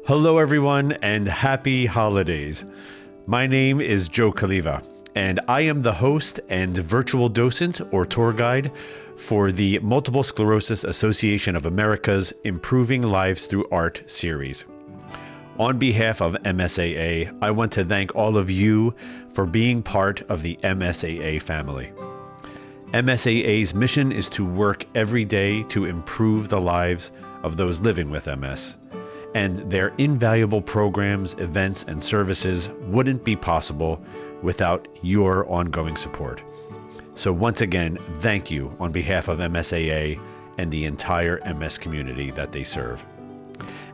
Hello, everyone, and happy holidays. My name is Joe Caliva, and I am the host and virtual docent or tour guide for the Multiple Sclerosis Association of America's Improving Lives Through Art series. On behalf of MSAA, I want to thank all of you for being part of the MSAA family. MSAA's mission is to work every day to improve the lives of those living with MS. And their invaluable programs, events, and services wouldn't be possible without your ongoing support. So once again, thank you on behalf of MSAA and the entire MS community that they serve.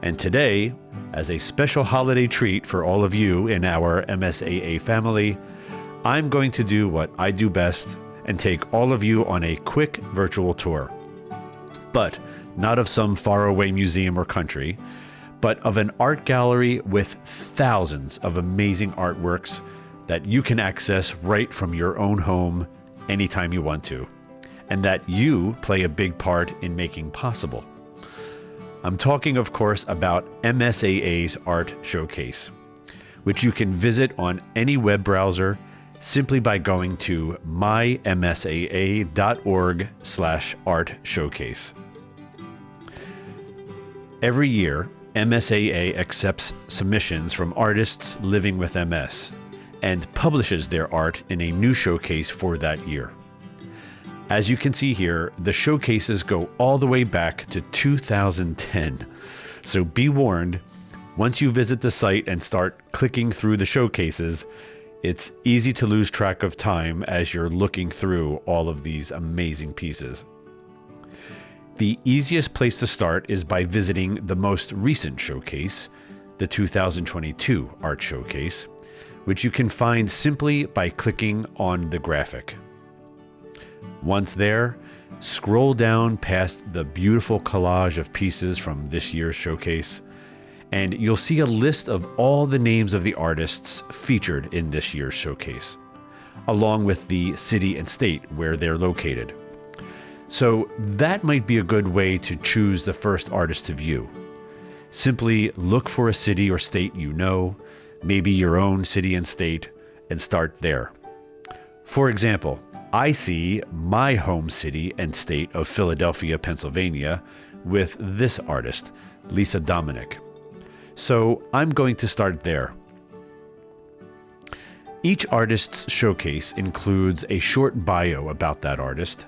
And today, as a special holiday treat for all of you in our MSAA family, I'm going to do what I do best and take all of you on a quick virtual tour. But not of some faraway museum or country, but of an art gallery with thousands of amazing artworks that you can access right from your own home anytime you want to, and that you play a big part in making possible. I'm talking, of course, about MSAA's Art Showcase, which you can visit on any web browser simply by going to mymsaa.org/art-showcase. Every year, MSAA accepts submissions from artists living with MS and publishes their art in a new showcase for that year. As you can see here, the showcases go all the way back to 2010. So be warned, once you visit the site and start clicking through the showcases, it's easy to lose track of time as you're looking through all of these amazing pieces. The easiest place to start is by visiting the most recent showcase, the 2022 Art Showcase, which you can find simply by clicking on the graphic. Once there, scroll down past the beautiful collage of pieces from this year's showcase, and you'll see a list of all the names of the artists featured in this year's showcase, along with the city and state where they're located. So that might be a good way to choose the first artist to view. Simply look for a city or state you know, maybe your own city and state, and start there. For example, I see my home city and state of Philadelphia, Pennsylvania, with this artist, Lisa Dominic. So I'm going to start there. Each artist's showcase includes a short bio about that artist,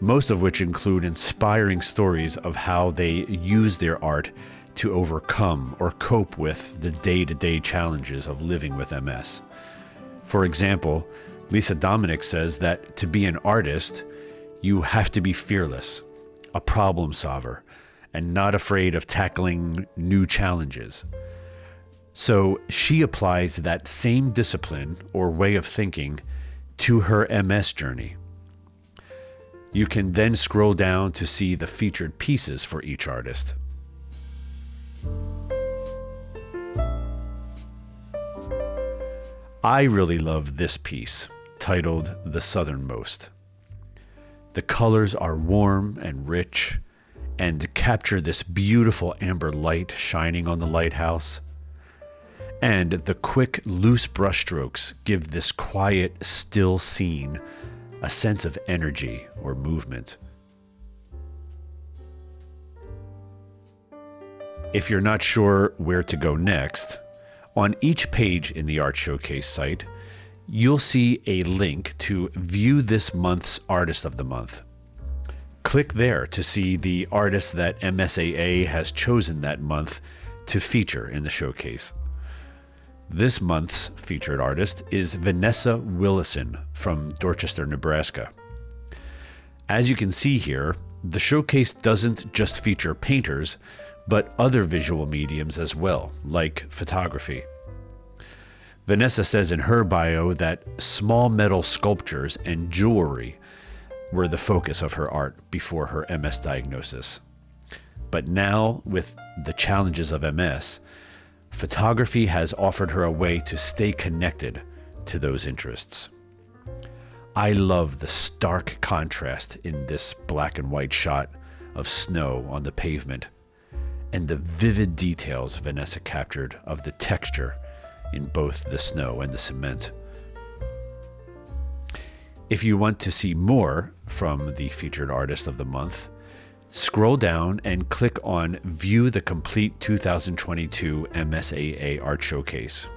most of which include inspiring stories of how they use their art to overcome or cope with the day-to-day challenges of living with MS. For example, Lisa Dominic says that to be an artist, you have to be fearless, a problem solver, and not afraid of tackling new challenges. So she applies that same discipline or way of thinking to her MS journey. You can then scroll down to see the featured pieces for each artist. I really love this piece, titled The Southernmost. The colors are warm and rich and capture this beautiful amber light shining on the lighthouse. And the quick, loose brushstrokes give this quiet, still scene a sense of energy or movement. If you're not sure where to go next, on each page in the Art Showcase site, you'll see a link to view this month's Artist of the Month. Click there to see the artist that MSAA has chosen that month to feature in the showcase. This month's featured artist is Vanessa Willison from Dorchester, Nebraska. As you can see here, the showcase doesn't just feature painters, but other visual mediums as well, like photography. Vanessa says in her bio that small metal sculptures and jewelry were the focus of her art before her MS diagnosis. But now, with the challenges of MS, photography has offered her a way to stay connected to those interests. I love the stark contrast in this black and white shot of snow on the pavement and the vivid details Vanessa captured of the texture in both the snow and the cement. If you want to see more from the featured artist of the month, scroll down and click on View the Complete 2022 MSAA Art Showcase.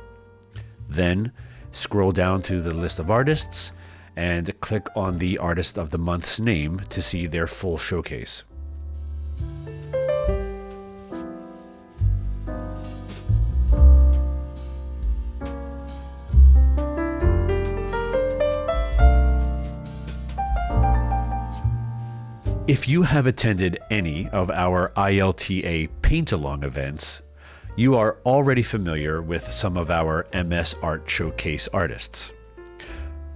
Then scroll down to the list of artists and click on the Artist of the Month's name to see their full showcase. If you have attended any of our ILTA Paint-Along events, you are already familiar with some of our MS Art Showcase artists.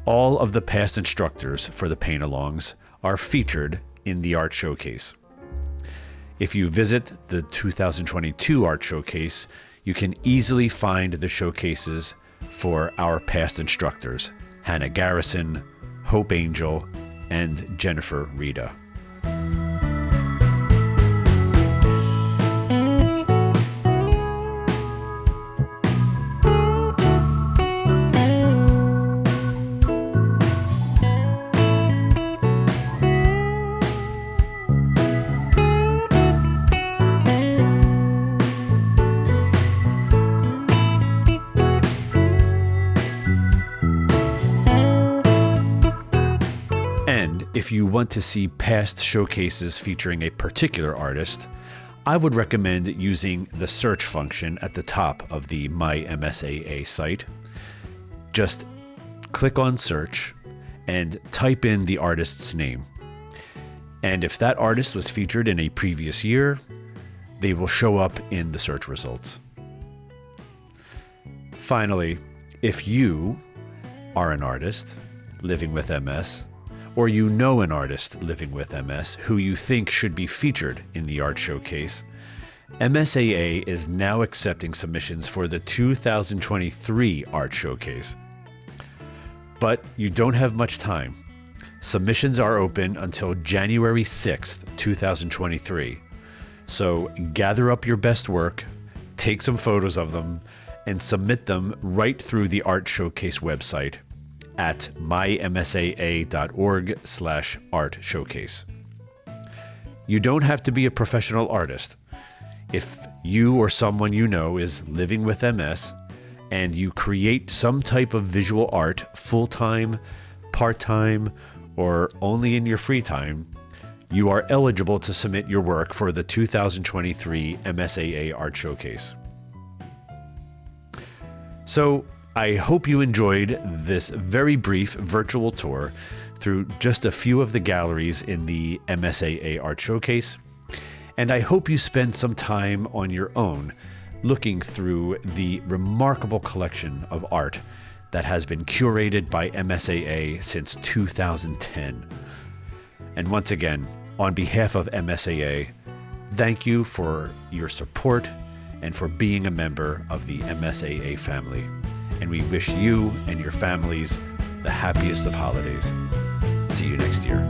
All of the past instructors for the Paint-Alongs are featured in the Art Showcase. If you visit the 2022 Art Showcase, you can easily find the showcases for our past instructors, Hannah Garrison, Hope Angel, and Jennifer Rita. If you want to see past showcases featuring a particular artist, I would recommend using the search function at the top of the My MSAA site. Just click on search and type in the artist's name. And if that artist was featured in a previous year, they will show up in the search results. Finally, if you are an artist living with MS, or you know an artist living with MS who you think should be featured in the Art Showcase, MSAA is now accepting submissions for the 2023 Art Showcase. But you don't have much time. Submissions are open until January 6th, 2023. So gather up your best work, take some photos of them, and submit them right through the Art Showcase website at mymsaa.org/art showcase. You don't have to be a professional artist. If you or someone you know is living with MS and you create some type of visual art full-time, part-time, or only in your free time, you are eligible to submit your work for the 2023 MSAA Art Showcase. So, I hope you enjoyed this very brief virtual tour through just a few of the galleries in the MSAA Art Showcase, and I hope you spend some time on your own looking through the remarkable collection of art that has been curated by MSAA since 2010. And once again, on behalf of MSAA, thank you for your support and for being a member of the MSAA family. And we wish you and your families the happiest of holidays. See you next year.